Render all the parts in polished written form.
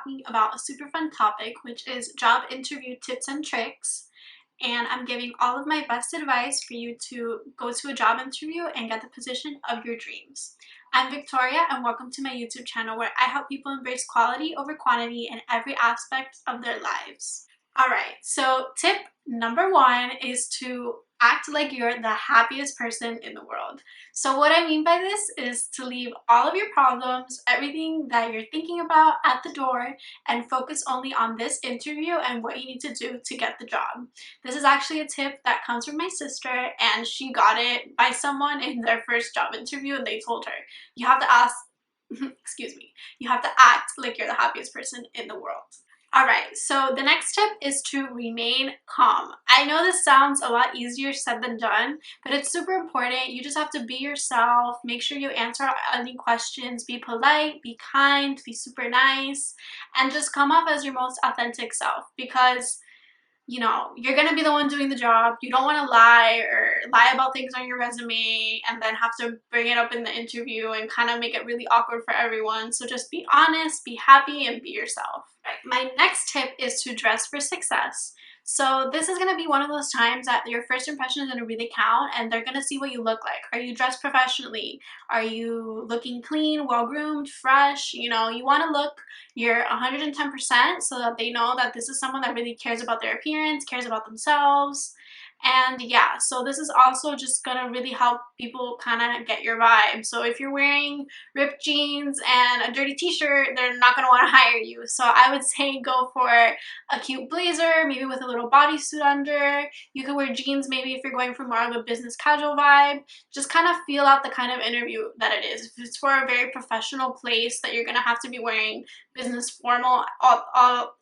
talking about a super fun topic, which is job interview tips and tricks. And I'm giving all of my best advice for you to go to a job interview and get the position of your dreams. I'm Victoria, and welcome to my YouTube channel where I help people embrace quality over quantity in every aspect of their lives. Alright, so tip number one is to act like you're the happiest person in the world. So what I mean by this is to leave all of your problems, everything that you're thinking about at the door, and focus only on this interview and what you need to do to get the job. This is actually a tip that comes from my sister, and she got it by someone in their first job interview, and they told her, you have to ask, excuse me, you have to act like you're the happiest person in the world. Alright, so the next tip is to remain calm. I know this sounds a lot easier said than done, but it's super important. You just have to be yourself, make sure you answer any questions, be polite, be kind, be super nice, and just come off as your most authentic self because you're going to be the one doing the job. You don't want to lie or lie about things on your resume and then have to bring it up in the interview and kind of make it really awkward for everyone. So just be honest, be happy, and be yourself. Right. My next tip is to dress for success. So this is going to be one of those times that your first impression is going to really count, and they're going to see what you look like. Are you dressed professionally? Are you looking clean, well-groomed, fresh? You want to look your 110% so that they know that this is someone that really cares about their appearance, cares about themselves. And yeah, so this is also just gonna really help people kind of get your vibe. So if you're wearing ripped jeans and a dirty t-shirt, they're not gonna want to hire you. So I would say go for a cute blazer, maybe with a little bodysuit under. You could wear jeans maybe if you're going for more of a business casual vibe. Just kind of feel out the kind of interview that it is. If it's for a very professional place that you're gonna have to be wearing business formal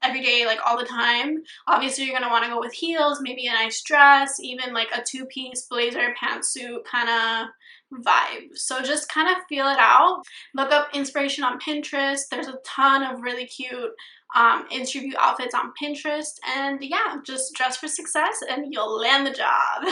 every day, like all the time, obviously you're going to want to go with heels, maybe a nice dress, even like a two-piece blazer pantsuit kind of vibe. So just kind of feel it out. Look up inspiration on Pinterest. There's a ton of really cute interview outfits on Pinterest, and yeah, just dress for success and you'll land the job.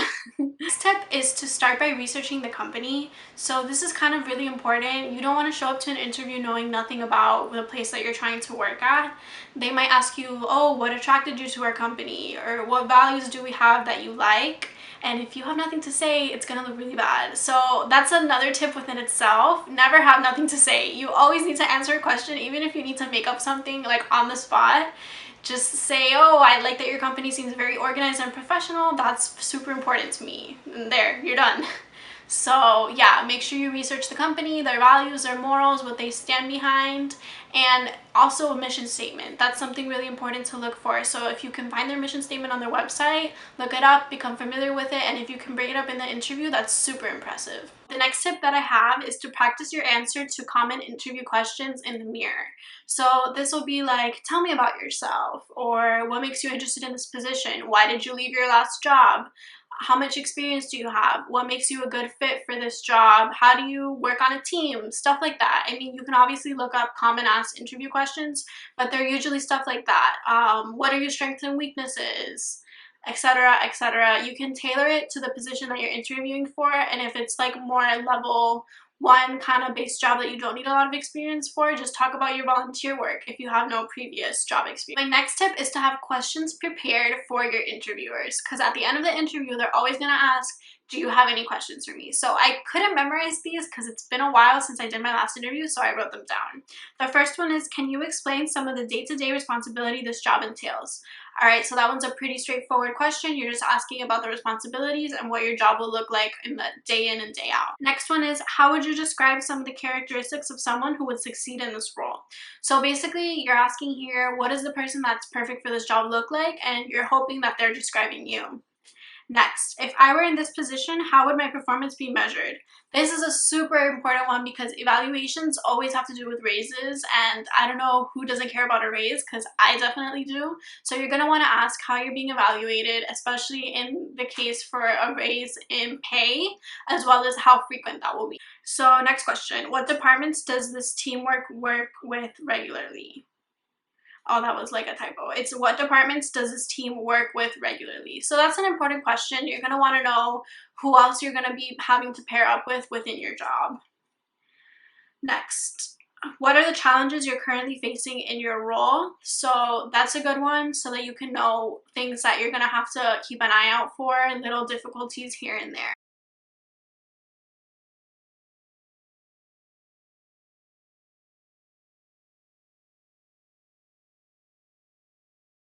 Next tip is to start by researching the company. So this is kind of really important. You don't want to show up to an interview knowing nothing about the place that you're trying to work at. They might ask you, oh, what attracted you to our company, or what values do we have that you like? And if you have nothing to say, it's gonna look really bad. So that's another tip within itself. Never have nothing to say. You always need to answer a question, even if you need to make up something like on the spot. Just say, oh, I like that your company seems very organized and professional. That's super important to me. And there, you're done. So yeah, make sure you research the company, their values, their morals, what they stand behind, and also a mission statement. That's something really important to look for. So if you can find their mission statement on their website, look it up, become familiar with it, and if you can bring it up in the interview, that's super impressive. The next tip that I have is to practice your answer to common interview questions in the mirror. So this will be like, tell me about yourself, or what makes you interested in this position? Why did you leave your last job? How much experience do you have? What makes you a good fit for this job? How do you work on a team? Stuff like that. I mean, you can obviously look up common ass interview questions, but they're usually stuff like that. What are your strengths and weaknesses? Etc, etc. You can tailor it to the position that you're interviewing for, and if it's like more level one kind of base job that you don't need a lot of experience for, just talk about your volunteer work if you have no previous job experience. My next tip is to have questions prepared for your interviewers, because at the end of the interview, they're always going to ask, do you have any questions for me? So I couldn't memorize these because it's been a while since I did my last interview, so I wrote them down. The first one is, can you explain some of the day-to-day responsibility this job entails? Alright, so that one's a pretty straightforward question. You're just asking about the responsibilities and what your job will look like in the day in and day out. Next one is, how would you describe some of the characteristics of someone who would succeed in this role? So basically, you're asking here, what does the person that's perfect for this job look like? And you're hoping that they're describing you. Next, if I were in this position, how would my performance be measured? This is a super important one because evaluations always have to do with raises, and I don't know who doesn't care about a raise because I definitely do. So you're going to want to ask how you're being evaluated, especially in the case for a raise in pay, as well as how frequent that will be. So next question, what departments does this teamwork work with regularly? Oh, that was like a typo. It's what departments does this team work with regularly? So that's an important question. You're going to want to know who else you're going to be having to pair up with within your job. Next, what are the challenges you're currently facing in your role? So that's a good one, so that you can know things that you're gonna have to keep an eye out for, little difficulties here and there.